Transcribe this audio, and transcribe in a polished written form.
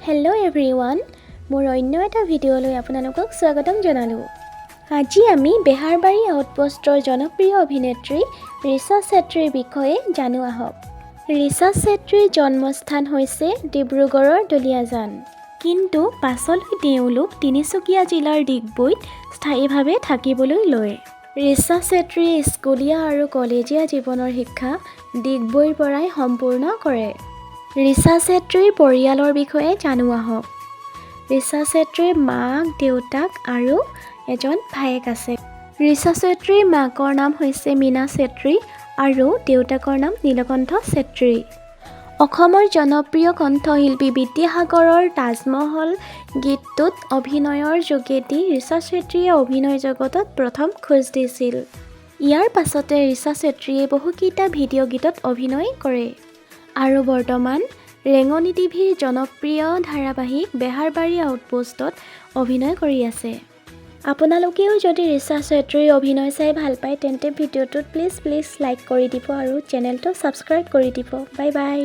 Hello' everyone, মোৰ অন্য এটা ভিডিঅ'লৈ আপোনালোকক স্বাগতম জনালোঁ। আজি আমি বেহাৰবাৰী আউটপোষ্টৰ জনপ্ৰিয় অভিনেত্ৰী ৰিচা চেত্ৰীৰ বিষয়ে জানো আহক। ৰিচা চেত্ৰীৰ জন্মস্থান হৈছে ডিব্ৰুগড়ৰ দুলীয়াজান, কিন্তু পাছলৈ তেওঁলোক তিনিচুকীয়া জিলাৰ ডিগবৈত স্থায়ীভাৱে থাকিবলৈ লয়। ৰিচা চেত্ৰীয়ে স্কুলীয়া আৰু কলেজীয়া জীৱনৰ শিক্ষা ডিগবৈৰ পৰাই সম্পূৰ্ণ কৰে। ৰিচা চেত্ৰীৰ পৰিয়ালৰ বিষয়ে জানো আহক। ৰিচা চেত্ৰীৰ মাক, দেউতাক আৰু এজন ভায়েক আছে। ৰিচা চেত্ৰীৰ মাকৰ নাম হৈছে মীনা চেত্ৰী আৰু দেউতাকৰ নাম নীলকণ্ঠ চেত্ৰী। অসমৰ জনপ্ৰিয় কণ্ঠশিল্পী বিদ্যাসাগৰৰ তাজমহল গীতটোত অভিনয়ৰ যোগেদি ৰিচা চেত্ৰীয়ে অভিনয় জগতত প্ৰথম খোজ দিছিল। ইয়াৰ পাছতে ৰিচা চেত্ৰীয়ে বহুকেইটা ভিডিঅ' গীতত অভিনয় কৰে আৰু বৰ্তমান ৰেঙনি টিভিৰ জনপ্ৰিয় ধাৰাবাহিক বেহাৰবাৰী আউটপোষ্টত অভিনয় কৰি আছে। আপোনালোকেও যদি ৰিচা চেত্ৰীৰ অভিনয় চাই ভাল পায় তেন্তে ভিডিঅ'টোত প্লিজ লাইক কৰি দিব আৰু চেনেলটো ছাবস্ক্ৰাইব কৰি দিব। Bye bye.